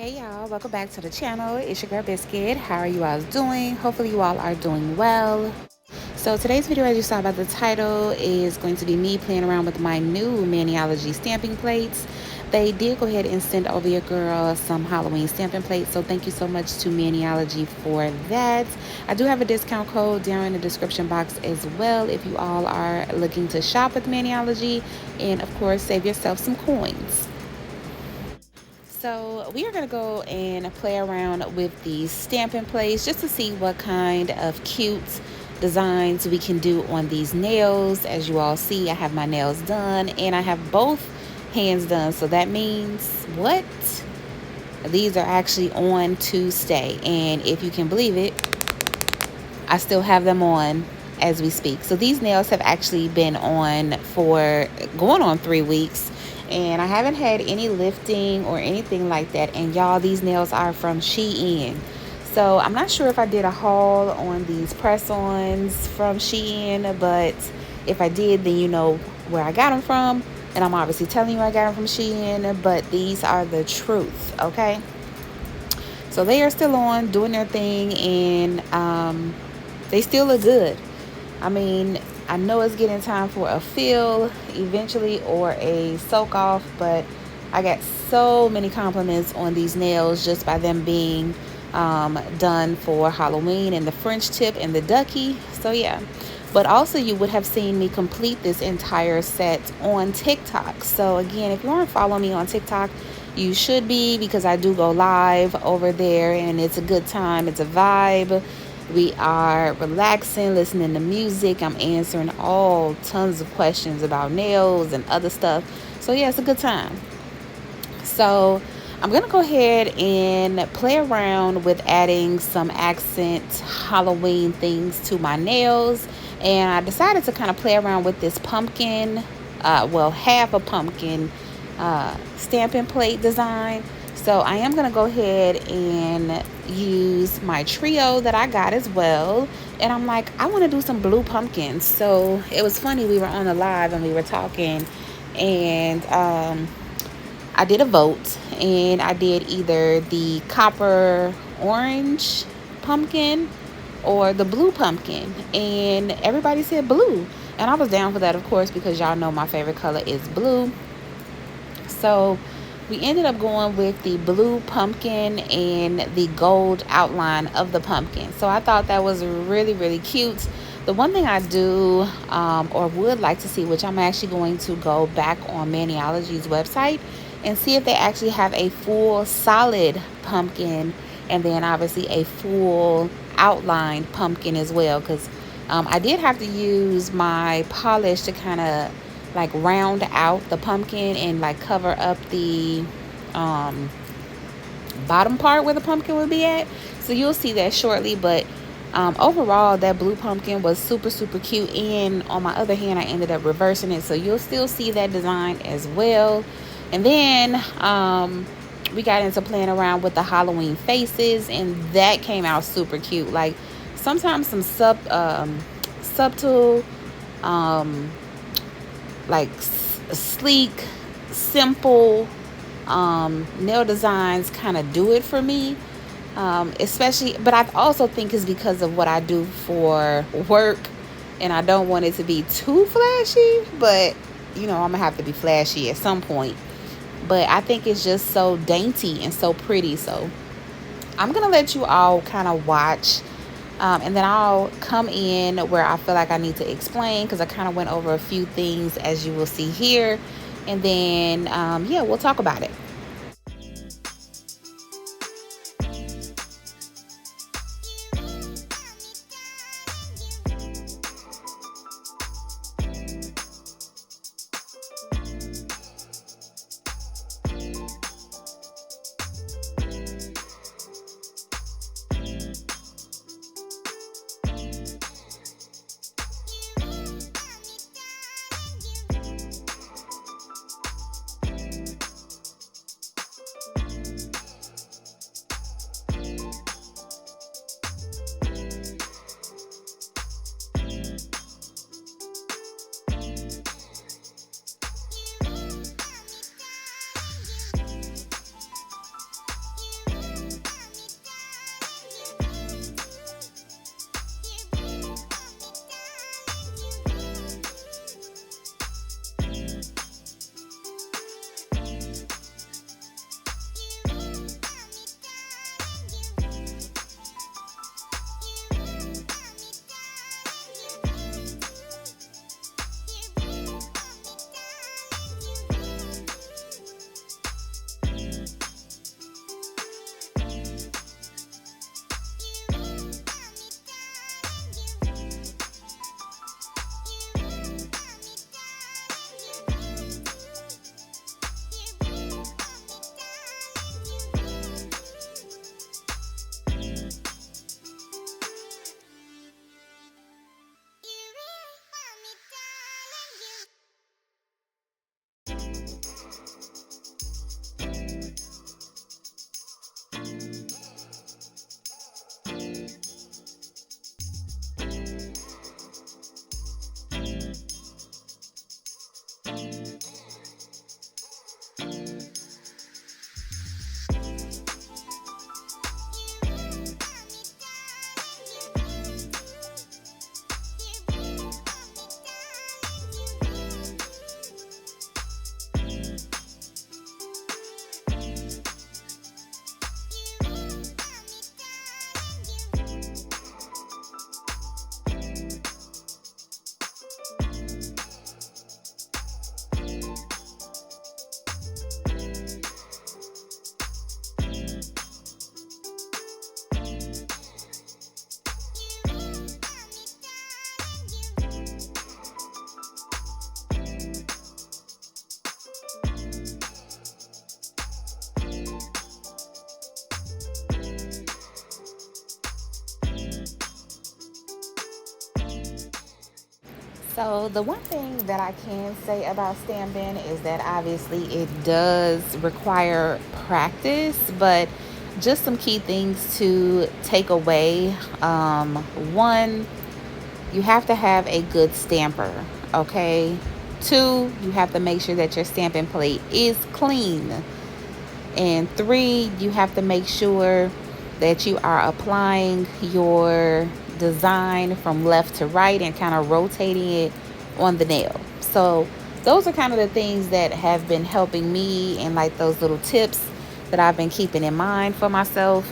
Hey y'all, welcome back to the channel. It's your girl Biscuit. How are you all doing? Hopefully you all are doing well. So today's video, as you saw by the title, is going to be me playing around with my new Maniology stamping plates. They did go ahead and send over your girl some Halloween stamping plates, so thank you so much to Maniology for that. I do have a discount code down in the description box as well if you all are looking to shop with Maniology, and of course save yourself some coins. So we are going to go and play around with these stamping plates just to see what kind of cute designs we can do on these nails. As you all see, I have my nails done and I have both hands done. So that means what? These are actually on to stay. And if you can believe it, I still have them on as we speak. So these nails have actually been on for going on 3 weeks. And I haven't had any lifting or anything like that. And y'all, these nails are from Shein. So I'm not sure if I did a haul on these press-ons from Shein, but if I did, then you know where I got them from. And I'm obviously telling you I got them from Shein, but these are the truth, okay? So they are still on, doing their thing, and they still look good. I mean, I know it's getting time for a fill eventually or a soak off, but I got so many compliments on these nails just by them being done for Halloween, and the French tip and the ducky. So yeah, but also you would have seen me complete this entire set on TikTok. So again, if you aren't following me on TikTok, you should be, because I do go live over there and it's a good time. It's a vibe. We are relaxing, listening to music. I'm answering all tons of questions about nails and other stuff. So yeah, it's a good time. So I'm going to go ahead and play around with adding some accent Halloween things to my nails. And I decided to kind of play around with this pumpkin, well, half a pumpkin stamping plate design. So I am going to go ahead and use my trio that I got as well. And I'm like, I want to do some blue pumpkins. So it was funny, we were on a live and we were talking, and I did a vote, and I did either the copper orange pumpkin or the blue pumpkin, and everybody said blue. And I was down for that, of course, because y'all know my favorite color is blue. So we ended up going with the blue pumpkin and the gold outline of the pumpkin. So I thought that was really, really cute. The one thing I do or would like to see, which I'm actually going to go back on Maniology's website and see if they actually have a full solid pumpkin, and then obviously a full outlined pumpkin as well, because I did have to use my polish to kind of like round out the pumpkin and like cover up the bottom part where the pumpkin would be at. So you'll see that shortly, but overall that blue pumpkin was super, super cute. And on my other hand, I ended up reversing it, so you'll still see that design as well. And then we got into playing around with the Halloween faces, and that came out super cute. Like sometimes some subtle like sleek, simple nail designs kind of do it for me, especially, but I also think it's because of what I do for work, and I don't want it to be too flashy, but you know, I'm gonna have to be flashy at some point. But I think it's just so dainty and so pretty. So I'm gonna let you all kind of watch, and then I'll come in where I feel like I need to explain, because I kind of went over a few things, as you will see here. And then yeah, we'll talk about it. So the one thing that I can say about stamping is that obviously it does require practice, but just some key things to take away. One, you have to have a good stamper, okay? Two, you have to make sure that your stamping plate is clean. And three, you have to make sure that you are applying your design from left to right and kind of rotating it on the nail. So those are kind of the things that have been helping me, and like those little tips that I've been keeping in mind for myself,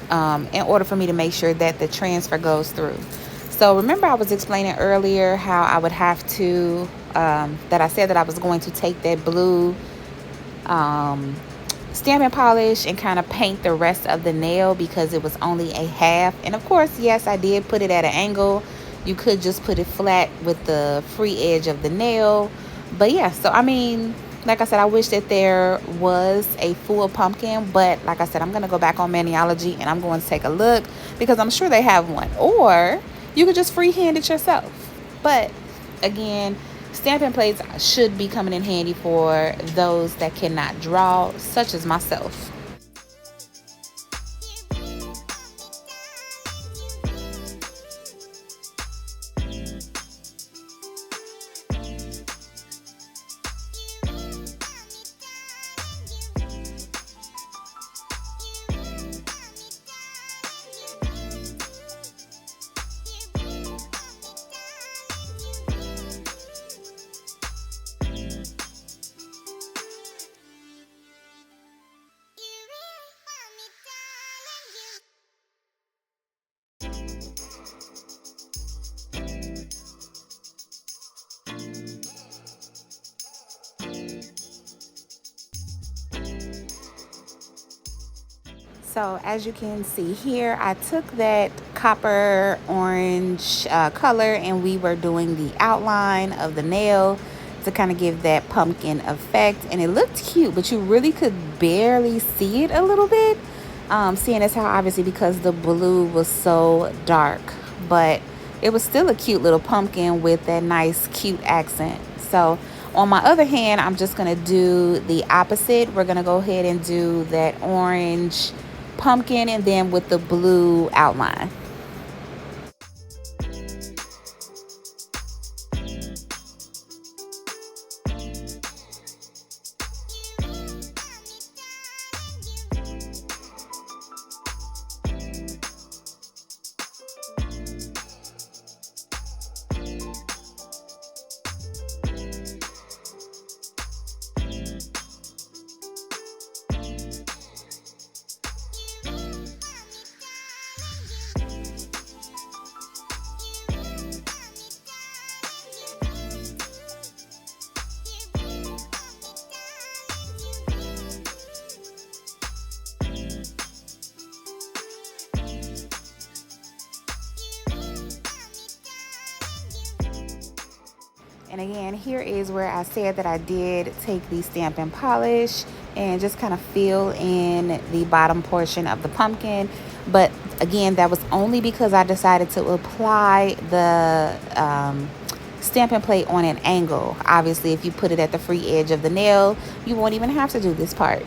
in order for me to make sure that the transfer goes through. So remember I was explaining earlier how I would have to, that I said that I was going to take that blue stamping polish and kind of paint the rest of the nail because it was only a half. And of course, yes, I did put it at an angle. You could just put it flat with the free edge of the nail. But yeah, so I mean, like I said, I wish that there was a full pumpkin, but like I said, I'm going to go back on Maniology and I'm going to take a look because I'm sure they have one. Or you could just freehand it yourself. But again, stamping plates should be coming in handy for those that cannot draw, such as myself. So as you can see here, I took that copper orange color and we were doing the outline of the nail to kind of give that pumpkin effect. And it looked cute, but you really could barely see it a little bit. Seeing as how obviously because the blue was so dark, but it was still a cute little pumpkin with that nice cute accent. So on my other hand, I'm just going to do the opposite. We're going to go ahead and do that orange pumpkin and then with the blue outline. And again, here is where I said that I did take the stamping polish and just kind of fill in the bottom portion of the pumpkin. But again, that was only because I decided to apply the stamping plate on an angle. Obviously, if you put it at the free edge of the nail, you won't even have to do this part.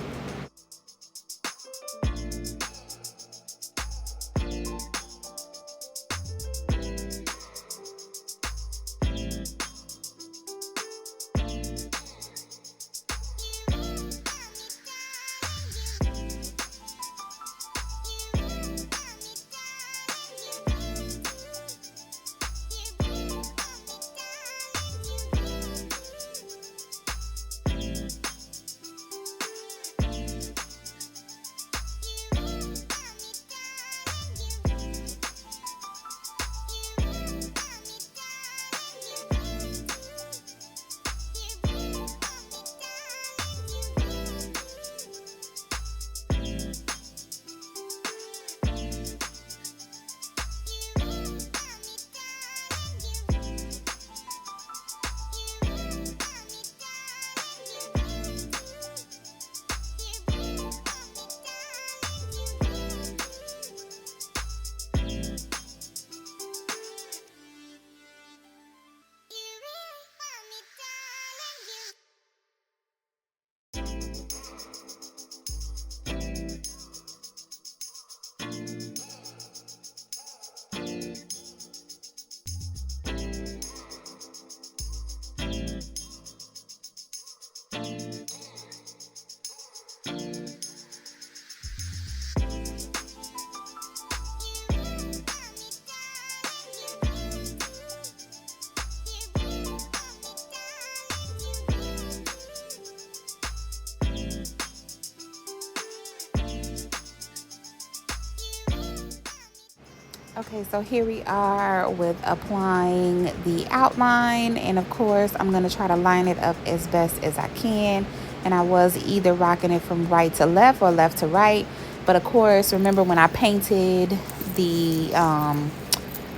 Okay, so here we are with applying the outline, and of course I'm going to try to line it up as best as I can. And I was either rocking it from right to left or left to right, but of course remember when I painted the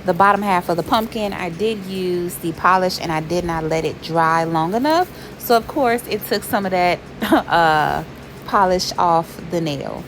bottom half of the pumpkin, I did use the polish and I did not let it dry long enough, so of course it took some of that polish off the nail.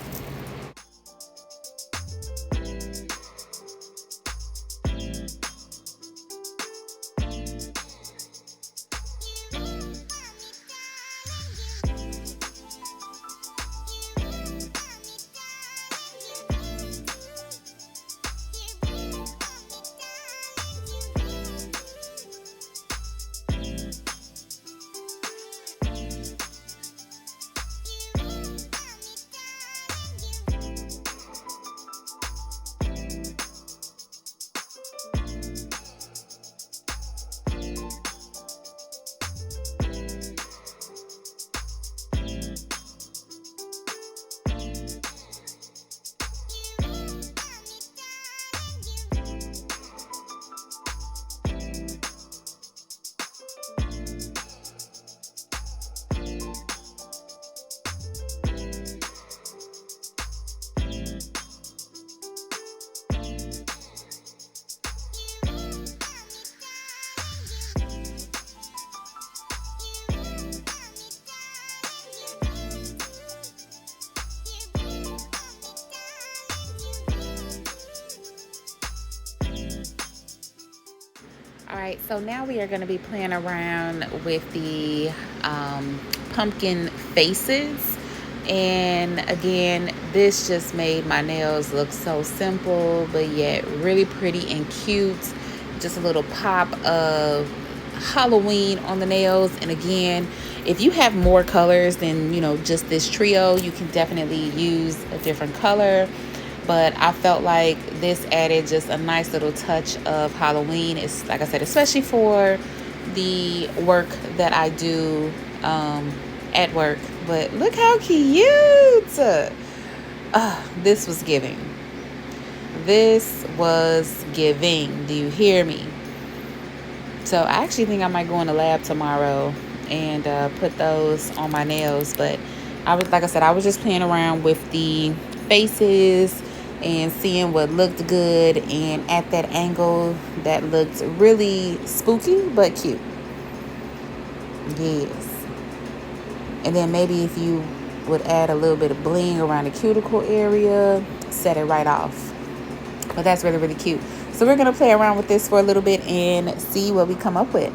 All right, so now we are going to be playing around with the pumpkin faces. And again, this just made my nails look so simple, but yet really pretty and cute. Just a little pop of Halloween on the nails. And again, if you have more colors than, just this trio, you can definitely use a different color. But I felt like this added just a nice little touch of Halloween. It's like I said, especially for the work that I do at work. But look how cute! This was giving. This was giving. Do you hear me? So I actually think I might go in the lab tomorrow and put those on my nails. But like I said, I was just playing around with the faces and seeing what looked good, and at that angle that looked really spooky but cute. Yes. And then maybe if you would add a little bit of bling around the cuticle area, set it right off. But that's really, really cute. So we're going to play around with this for a little bit and see what we come up with.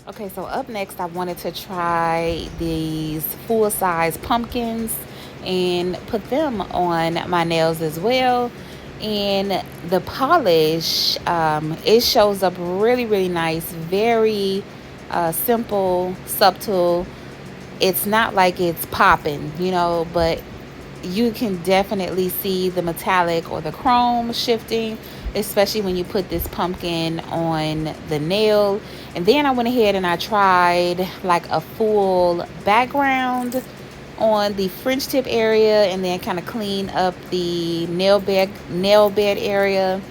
Okay, so up next, I wanted to try these full-size pumpkins and put them on my nails as well. And the polish, it shows up really, really nice, very simple, subtle. It's not like it's popping, but you can definitely see the metallic or the chrome shifting, especially when you put this pumpkin on the nail. And then I went ahead and I tried like a full background on the French tip area, and then kind of clean up the nail bed area.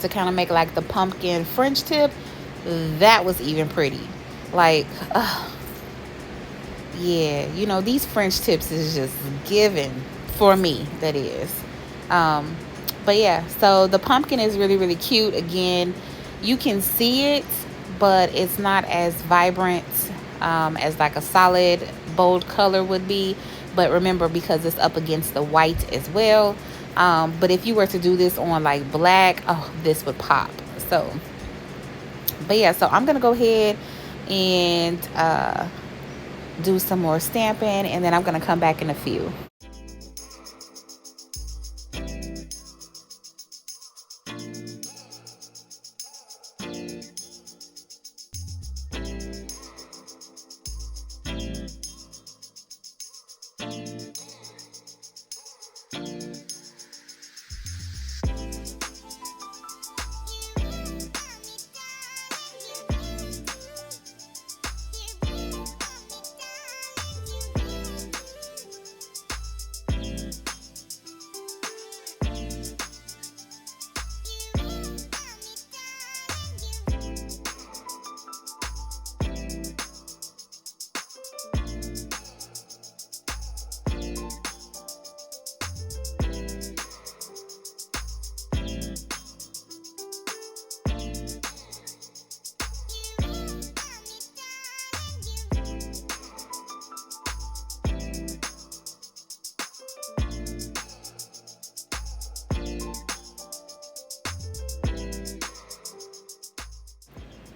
to kind of make like the pumpkin French tip, that was even pretty. Like, yeah, you know, these French tips is just given for me, that is. Um, but yeah, so the pumpkin is really, really cute. Again, you can see it, but it's not as vibrant as like a solid bold color would be. But remember, because it's up against the white as well. But if you were to do this on like black, oh, this would pop. So, but yeah, so I'm gonna go ahead and do some more stamping, and then I'm gonna come back in a few.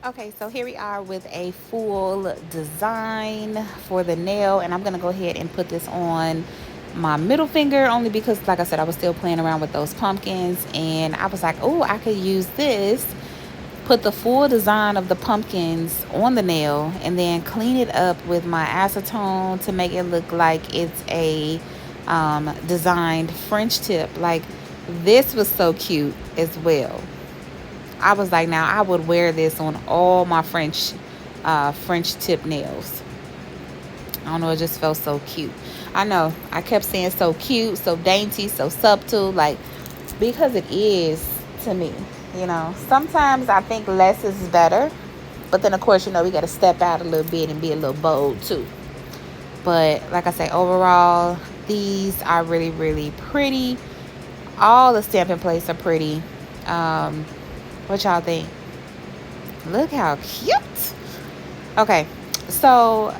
Okay, so here we are with a full design for the nail, and I'm gonna go ahead and put this on my middle finger, only because, like I said, I was still playing around with those pumpkins, and I was like, oh, I could use this, put the full design of the pumpkins on the nail, and then clean it up with my acetone to make it look like it's a designed French tip. Like, this was so cute as well. I was like, now I would wear this on all my French tip nails. I don't know, it just felt so cute. I know, I kept saying so cute, so dainty, so subtle, like, because it is to me, you know. Sometimes I think less is better, but then of course, you know, we got to step out a little bit and be a little bold too. But like I say, overall, these are really, really pretty. All the stamping plates are pretty. What y'all think? Look how cute. Okay, so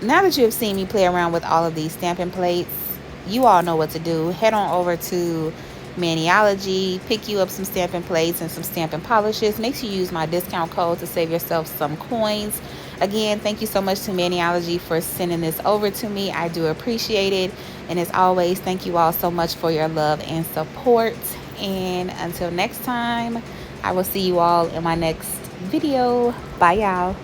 now that you have seen me play around with all of these stamping plates, you all know what to do. Head on over to Maniology, pick you up some stamping plates and some stamping polishes. Make sure you use my discount code to save yourself some coins. Again, thank you so much to Maniology for sending this over to me. I do appreciate it. And as always, thank you all so much for your love and support. And until next time, I will see you all in my next video. Bye, y'all.